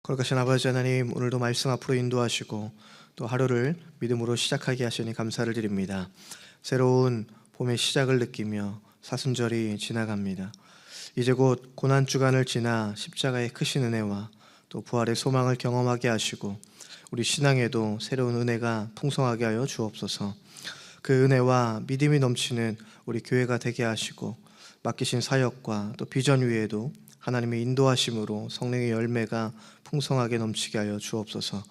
거룩하신 아버지 하나님, 오늘도 말씀 앞으로 인도하시고 또 하루를 믿음으로 시작하게 하시니 감사를 드립니다. 새로운 봄의 시작을 느끼며 사순절이 지나갑니다. 이제 곧 고난주간을 지나 십자가의 크신 은혜와 또 부활의 소망을 경험하게 하시고 우리 신앙에도 새로운 은혜가 풍성하게 하여 주옵소서. 그 은혜와 믿음이 넘치는 우리 교회가 되게 하시고 맡기신 사역과 또 비전 위에도 하나님의 인도하심으로 성령의 열매가 풍성하게 넘치게 하여 주옵소서.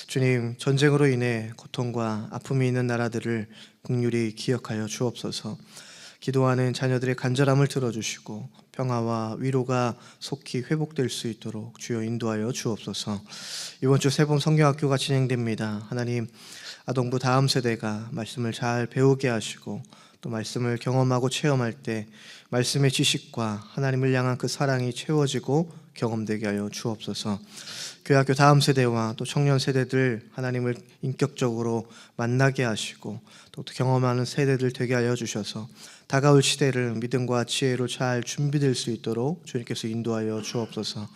주님, 전쟁으로 인해 고통과 아픔이 있는 나라들을 긍휼히 기억하여 주옵소서. 기도하는 자녀들의 간절함을 들어주시고 평화와 위로가 속히 회복될 수 있도록 주여 인도하여 주옵소서. 이번 주 새봄 성경학교가 진행됩니다. 하나님, 아동부 다음 세대가 말씀을 잘 배우게 하시고 또 말씀을 경험하고 체험할 때 말씀의 지식과 하나님을 향한 그 사랑이 채워지고 경험되게 하여 주옵소서. 교회학교 다음 세대와 또 청년 세대들 하나님을 인격적으로 만나게 하시고 또 경험하는 세대들 되게 하여 주셔서 다가올 시대를 믿음과 지혜로 잘 준비될 수 있도록 주님께서 인도하여 주옵소서.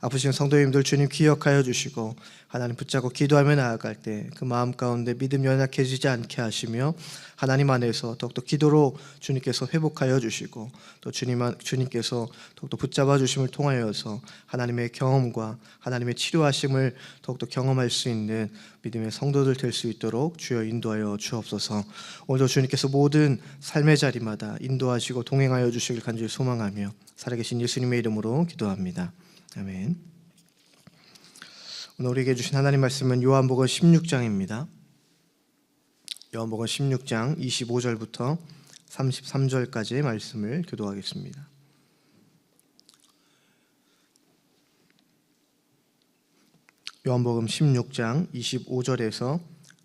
아프신 성도님들 주님 기억하여 주시고 하나님 붙잡고 기도하며 나아갈 때 그 마음 가운데 믿음 연약해지지 않게 하시며 하나님 안에서 더욱더 기도로 주님께서 회복하여 주시고 또 주님께서 더욱더 붙잡아 주심을 통하여서 하나님의 경험과 하나님의 치료하심을 더욱더 경험할 수 있는 믿음의 성도들 될 수 있도록 주여 인도하여 주옵소서. 오늘도 주님께서 모든 삶의 자리마다 인도하시고 동행하여 주시길 간절히 소망하며 살아계신 예수님의 이름으로 기도합니다. 아멘. 오늘 우리에게 주신 하나님 말씀은 요한복음 16장입니다. 요한복음 16장 25절부터 33절까지의 말씀을 교도하겠습니다. 요한복음 16장 25절에서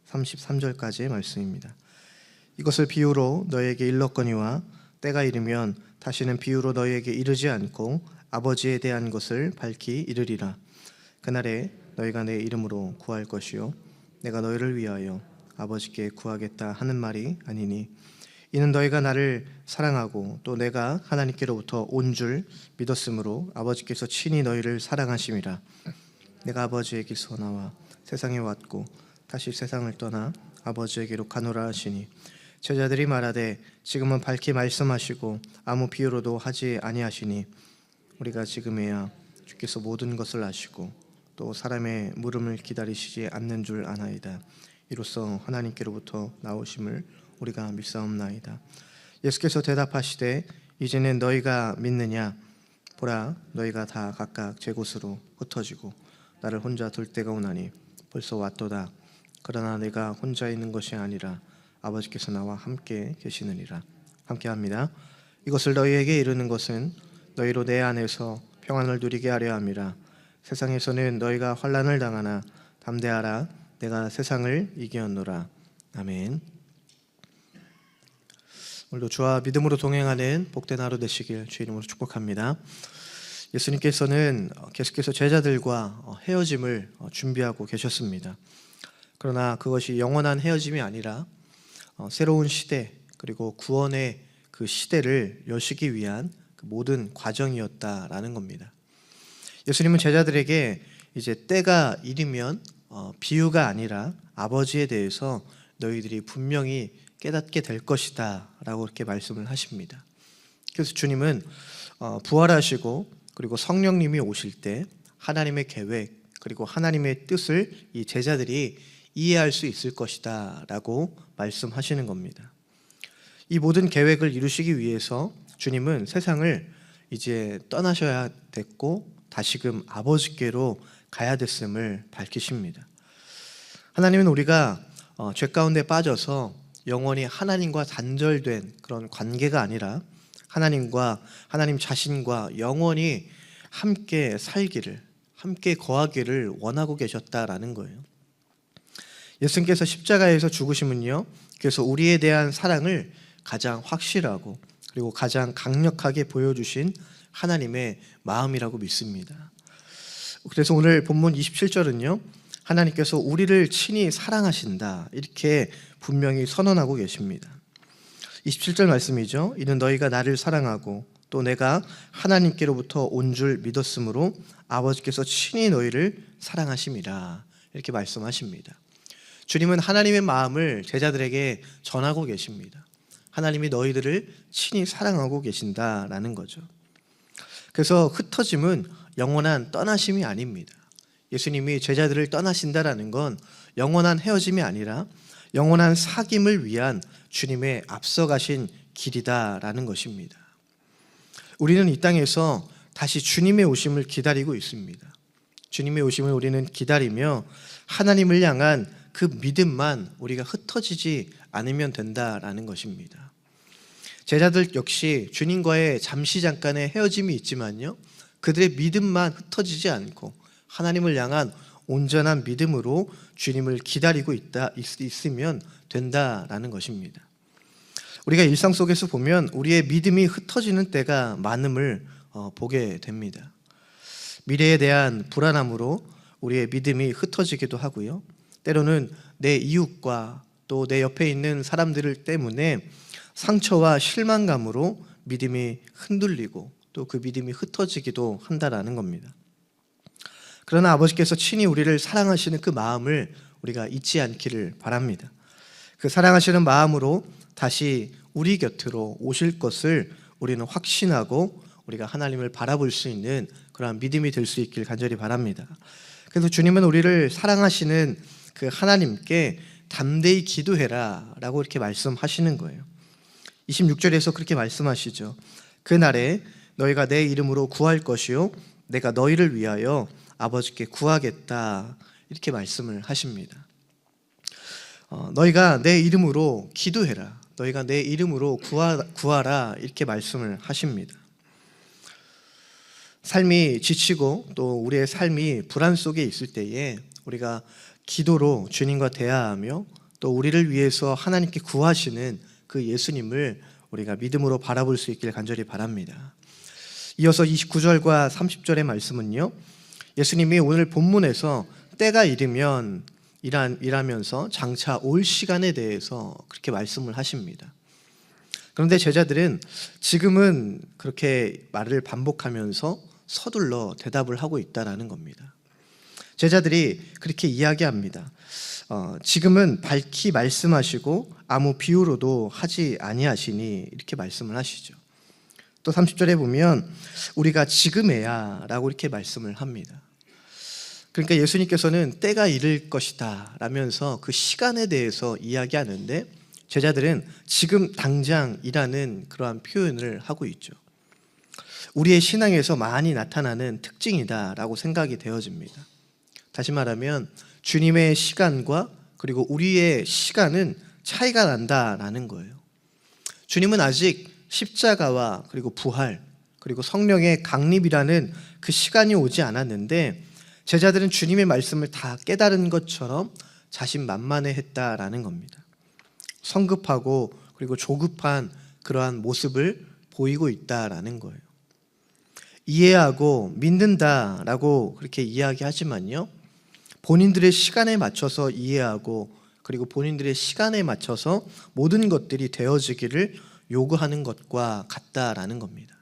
33절까지의 말씀입니다. 이것을 비유로 너희에게 일렀거니와 때가 이르면 다시는 비유로 너희에게 이르지 않고 아버지에 대한 것을 밝히 이르리라. 그날에 너희가 내 이름으로 구할 것이요 내가 너희를 위하여 아버지께 구하겠다 하는 말이 아니니 이는 너희가 나를 사랑하고 또 내가 하나님께로부터 온 줄 믿었으므로 아버지께서 친히 너희를 사랑하심이라. 내가 아버지에게서 나와 세상에 왔고 다시 세상을 떠나 아버지에게로 가노라 하시니 제자들이 말하되 지금은 밝히 말씀하시고 아무 비유로도 하지 아니하시니 우리가 지금에야 주께서 모든 것을 아시고 또 사람의 물음을 기다리시지 않는 줄 아나이다. 이로써 하나님께로부터 나오심을 우리가 믿사옵나이다. 예수께서 대답하시되 이제는 너희가 믿느냐? 보라, 너희가 다 각각 제 곳으로 흩어지고 나를 혼자 둘 때가 오나니 벌써 왔도다. 그러나 내가 혼자 있는 것이 아니라 아버지께서 나와 함께 계시느니라. 함께합니다. 이것을 너희에게 이르는 것은 너희로 내 안에서 평안을 누리게 하려 함이라. 세상에서는 너희가 환난을 당하나 담대하라. 내가 세상을 이기었노라. 아멘. 오늘도 주와 믿음으로 동행하는 복된 하루 되시길 주의 이름으로 축복합니다. 예수님께서는 계속해서 제자들과 헤어짐을 준비하고 계셨습니다. 그러나 그것이 영원한 헤어짐이 아니라 새로운 시대 그리고 구원의 그 시대를 여시기 위한 그 모든 과정이었다라는 겁니다. 예수님은 제자들에게 이제 때가 이르면 비유가 아니라 아버지에 대해서 너희들이 분명히 깨닫게 될 것이다 라고 이렇게 말씀을 하십니다. 그래서 주님은 부활하시고 그리고 성령님이 오실 때 하나님의 계획 그리고 하나님의 뜻을 이 제자들이 이해할 수 있을 것이다 라고 말씀하시는 겁니다. 이 모든 계획을 이루시기 위해서 주님은 세상을 이제 떠나셔야 됐고 다시금 아버지께로 가야 됐음을 밝히십니다. 하나님은 우리가 죄 가운데 빠져서 영원히 하나님과 단절된 그런 관계가 아니라 하나님과 하나님 자신과 영원히 함께 살기를 함께 거하기를 원하고 계셨다라는 거예요. 예수님께서 십자가에서 죽으심은요, 그래서 우리에 대한 사랑을 가장 확실하고 그리고 가장 강력하게 보여주신 하나님의 마음이라고 믿습니다. 그래서 오늘 본문 27절은요, 하나님께서 우리를 친히 사랑하신다 이렇게 분명히 선언하고 계십니다. 27절 말씀이죠. 이는 너희가 나를 사랑하고 또 내가 하나님께로부터 온 줄 믿었으므로 아버지께서 친히 너희를 사랑하심이라. 이렇게 말씀하십니다. 주님은 하나님의 마음을 제자들에게 전하고 계십니다. 하나님이 너희들을 친히 사랑하고 계신다라는 거죠. 그래서 흩어짐은 영원한 떠나심이 아닙니다. 예수님이 제자들을 떠나신다라는 건 영원한 헤어짐이 아니라 영원한 사귐을 위한 주님의 앞서가신 길이다라는 것입니다. 우리는 이 땅에서 다시 주님의 오심을 기다리고 있습니다. 주님의 오심을 우리는 기다리며 하나님을 향한 그 믿음만 우리가 흩어지지 않으면 된다라는 것입니다. 제자들 역시 주님과의 잠시 잠깐의 헤어짐이 있지만요, 그들의 믿음만 흩어지지 않고 하나님을 향한 온전한 믿음으로 주님을 기다리고 있으면 된다라는 것입니다. 우리가 일상 속에서 보면 우리의 믿음이 흩어지는 때가 많음을 보게 됩니다. 미래에 대한 불안함으로 우리의 믿음이 흩어지기도 하고요, 때로는 내 이웃과 또 내 옆에 있는 사람들 때문에 상처와 실망감으로 믿음이 흔들리고 또 그 믿음이 흩어지기도 한다라는 겁니다. 그러나 아버지께서 친히 우리를 사랑하시는 그 마음을 우리가 잊지 않기를 바랍니다. 그 사랑하시는 마음으로 다시 우리 곁으로 오실 것을 우리는 확신하고 우리가 하나님을 바라볼 수 있는 그러한 믿음이 될 수 있길 간절히 바랍니다. 그래서 주님은 우리를 사랑하시는 그 하나님께 담대히 기도해라 라고 이렇게 말씀하시는 거예요. 26절에서 그렇게 말씀하시죠. 그날에 너희가 내 이름으로 구할 것이요 내가 너희를 위하여 아버지께 구하겠다, 이렇게 말씀을 하십니다. 너희가 내 이름으로 기도해라, 너희가 내 이름으로 구하라, 이렇게 말씀을 하십니다. 삶이 지치고 또 우리의 삶이 불안 속에 있을 때에 우리가 기도로 주님과 대화하며 또 우리를 위해서 하나님께 구하시는 그 예수님을 우리가 믿음으로 바라볼 수 있길 간절히 바랍니다. 이어서 29절과 30절의 말씀은요, 예수님이 오늘 본문에서 때가 이르면 일하면서 장차 올 시간에 대해서 그렇게 말씀을 하십니다. 그런데 제자들은 지금은 그렇게 말을 반복하면서 서둘러 대답을 하고 있다는 겁니다. 제자들이 그렇게 이야기합니다. 지금은 밝히 말씀하시고 아무 비유로도 하지 아니하시니, 이렇게 말씀을 하시죠. 또 30절에 보면 우리가 지금에야 라고 이렇게 말씀을 합니다. 그러니까 예수님께서는 때가 이를 것이다 라면서 그 시간에 대해서 이야기하는데 제자들은 지금 당장이라는 그러한 표현을 하고 있죠. 우리의 신앙에서 많이 나타나는 특징이다라고 생각이 되어집니다. 다시 말하면 주님의 시간과 그리고 우리의 시간은 차이가 난다라는 거예요. 주님은 아직 십자가와 그리고 부활 그리고 성령의 강림이라는 그 시간이 오지 않았는데 제자들은 주님의 말씀을 다 깨달은 것처럼 자신만만해했다라는 겁니다. 성급하고 그리고 조급한 그러한 모습을 보이고 있다라는 거예요. 이해하고 믿는다라고 그렇게 이야기하지만요, 본인들의 시간에 맞춰서 이해하고 그리고 본인들의 시간에 맞춰서 모든 것들이 되어지기를 요구하는 것과 같다라는 겁니다.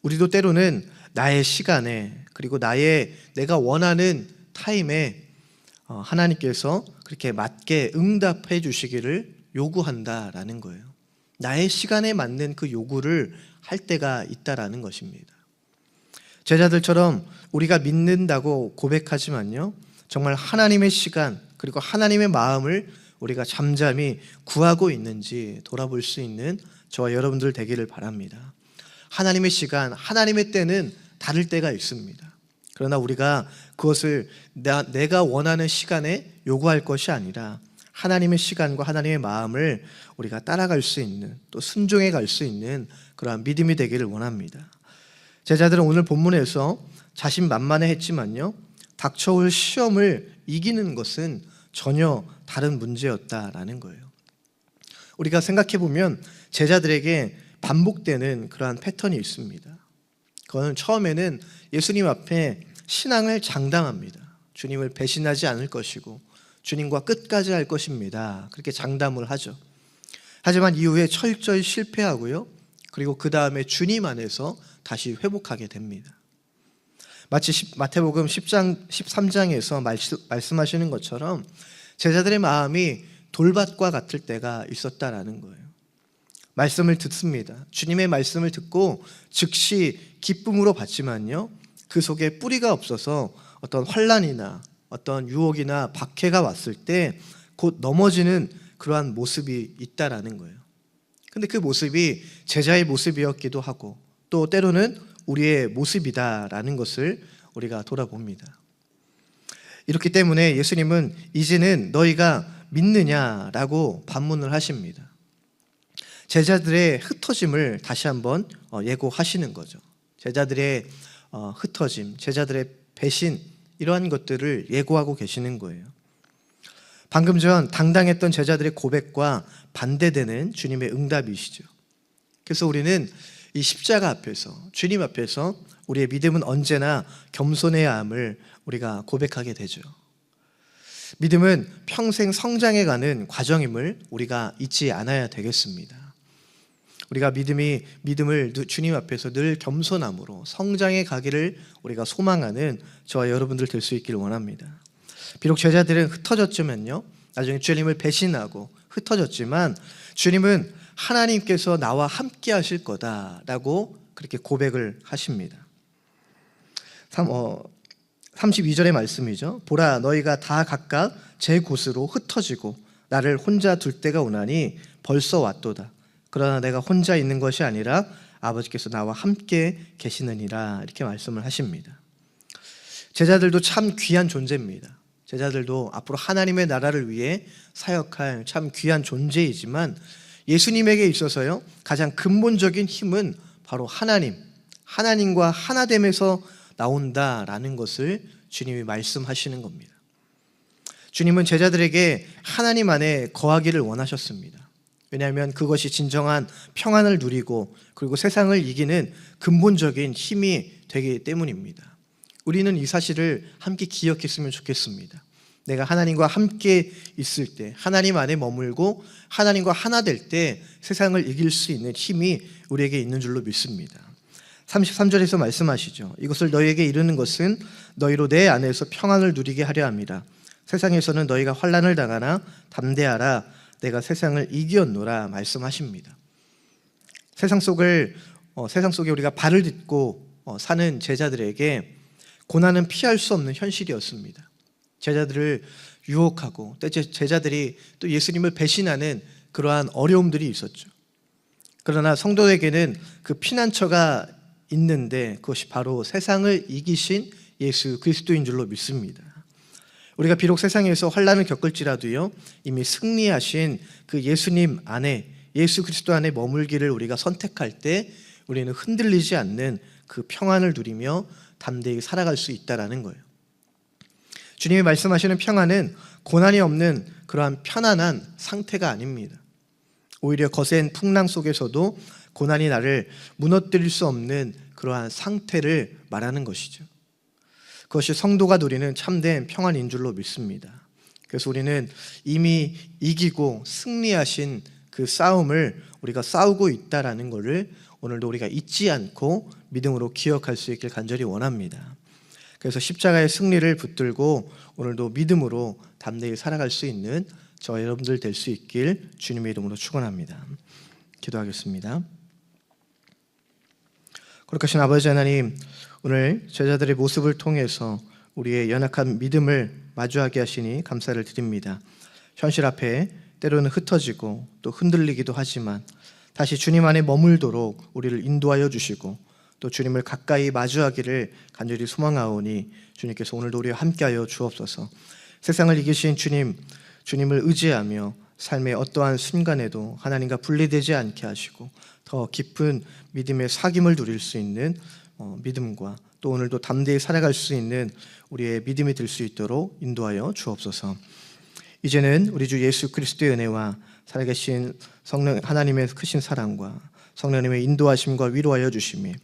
우리도 때로는 나의 시간에 그리고 내가 원하는 타임에 하나님께서 그렇게 맞게 응답해 주시기를 요구한다라는 거예요. 나의 시간에 맞는 그 요구를 할 때가 있다라는 것입니다. 제자들처럼 우리가 믿는다고 고백하지만요, 정말 하나님의 시간 그리고 하나님의 마음을 우리가 잠잠히 구하고 있는지 돌아볼 수 있는 저와 여러분들 되기를 바랍니다. 하나님의 시간, 하나님의 때는 다를 때가 있습니다. 그러나 우리가 그것을 내가 원하는 시간에 요구할 것이 아니라 하나님의 시간과 하나님의 마음을 우리가 따라갈 수 있는, 또 순종해 갈 수 있는 그러한 믿음이 되기를 원합니다. 제자들은 오늘 본문에서 자신만만해 했지만요, 닥쳐올 시험을 이기는 것은 전혀 다른 문제였다라는 거예요. 우리가 생각해 보면 제자들에게 반복되는 그러한 패턴이 있습니다. 그거는 처음에는 예수님 앞에 신앙을 장담합니다. 주님을 배신하지 않을 것이고 주님과 끝까지 할 것입니다. 그렇게 장담을 하죠. 하지만 이후에 철저히 실패하고요, 그리고 그 다음에 주님 안에서 다시 회복하게 됩니다. 마치 마태복음 13장에서 말씀하시는 것처럼 제자들의 마음이 돌밭과 같을 때가 있었다라는 거예요. 말씀을 듣습니다. 주님의 말씀을 듣고 즉시 기쁨으로 받지만요, 그 속에 뿌리가 없어서 어떤 환난이나 어떤 유혹이나 박해가 왔을 때 곧 넘어지는 그러한 모습이 있다라는 거예요. 근데 그 모습이 제자의 모습이었기도 하고 또 때로는 우리의 모습이다라는 것을 우리가 돌아봅니다. 이렇기 때문에 예수님은 이제는 너희가 믿느냐라고 반문을 하십니다. 제자들의 흩어짐을 다시 한번 예고하시는 거죠. 제자들의 흩어짐, 제자들의 배신, 이러한 것들을 예고하고 계시는 거예요. 방금 전 당당했던 제자들의 고백과 반대되는 주님의 응답이시죠. 그래서 우리는 이 십자가 앞에서, 주님 앞에서 우리의 믿음은 언제나 겸손해야 함을 우리가 고백하게 되죠. 믿음은 평생 성장해가는 과정임을 우리가 잊지 않아야 되겠습니다. 우리가 믿음을 주님 앞에서 늘 겸손함으로 성장해 가기를 우리가 소망하는 저와 여러분들 될 수 있기를 원합니다. 비록 제자들은 흩어졌지만요, 나중에 주님을 배신하고 흩어졌지만 주님은 하나님께서 나와 함께 하실 거다라고 그렇게 고백을 하십니다. 32절의 말씀이죠. 보라, 너희가 다 각각 제 곳으로 흩어지고 나를 혼자 둘 때가 오나니 벌써 왔도다. 그러나 내가 혼자 있는 것이 아니라 아버지께서 나와 함께 계시느니라, 이렇게 말씀을 하십니다. 제자들도 참 귀한 존재입니다. 제자들도 앞으로 하나님의 나라를 위해 사역할 참 귀한 존재이지만 예수님에게 있어서요, 가장 근본적인 힘은 바로 하나님과 하나됨에서 나온다라는 것을 주님이 말씀하시는 겁니다. 주님은 제자들에게 하나님 안에 거하기를 원하셨습니다. 왜냐하면 그것이 진정한 평안을 누리고 그리고 세상을 이기는 근본적인 힘이 되기 때문입니다. 우리는 이 사실을 함께 기억했으면 좋겠습니다. 내가 하나님과 함께 있을 때, 하나님 안에 머물고 하나님과 하나 될 때 세상을 이길 수 있는 힘이 우리에게 있는 줄로 믿습니다. 33절에서 말씀하시죠. 이것을 너희에게 이르는 것은 너희로 내 안에서 평안을 누리게 하려 함이라. 세상에서는 너희가 환난을 당하나 담대하라. 내가 세상을 이기었노라 말씀하십니다. 세상 속에 우리가 발을 딛고 사는 제자들에게 고난은 피할 수 없는 현실이었습니다. 제자들을 유혹하고 또 제자들이 또 예수님을 배신하는 그러한 어려움들이 있었죠. 그러나 성도에게는 그 피난처가 있는데 그것이 바로 세상을 이기신 예수 그리스도인 줄로 믿습니다. 우리가 비록 세상에서 환난을 겪을지라도요, 이미 승리하신 그 예수님 안에, 예수 그리스도 안에 머물기를 우리가 선택할 때 우리는 흔들리지 않는 그 평안을 누리며 담대히 살아갈 수 있다는 거예요. 주님이 말씀하시는 평안은 고난이 없는 그러한 편안한 상태가 아닙니다. 오히려 거센 풍랑 속에서도 고난이 나를 무너뜨릴 수 없는 그러한 상태를 말하는 것이죠. 그것이 성도가 누리는 참된 평안인 줄로 믿습니다. 그래서 우리는 이미 이기고 승리하신 그 싸움을 우리가 싸우고 있다라는 것을 오늘도 우리가 잊지 않고 믿음으로 기억할 수 있길 간절히 원합니다. 그래서 십자가의 승리를 붙들고 오늘도 믿음으로 담대히 살아갈 수 있는 저와 여러분들 될 수 있길 주님의 이름으로 축원합니다. 기도하겠습니다. 거룩하신 아버지 하나님, 오늘 제자들의 모습을 통해서 우리의 연약한 믿음을 마주하게 하시니 감사를 드립니다. 현실 앞에 때로는 흩어지고 또 흔들리기도 하지만 다시 주님 안에 머물도록 우리를 인도하여 주시고 또 주님을 가까이 마주하기를 간절히 소망하오니 주님께서 오늘도 우리와 함께하여 주옵소서. 세상을 이기신 주님을 의지하며 삶의 어떠한 순간에도 하나님과 분리되지 않게 하시고 더 깊은 믿음의 사귐을 누릴 수 있는 믿음과 또 오늘도 담대히 살아갈 수 있는 우리의 믿음이 될 수 있도록 인도하여 주옵소서. 이제는 우리 주 예수 그리스도의 은혜와 살아계신 성령 하나님의 크신 사랑과 성령님의 인도하심과 위로하여 주심이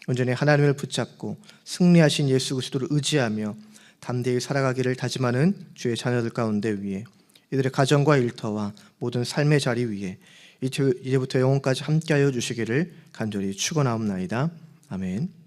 온전히 하나님을 붙잡고 승리하신 예수 그리스도를 의지하며 담대히 살아가기를 다짐하는 주의 자녀들 가운데 위에 이들의 가정과 일터와 모든 삶의 자리 위에 이제부터 영원까지 함께하여 주시기를 간절히 축원하옵나이다. 아멘.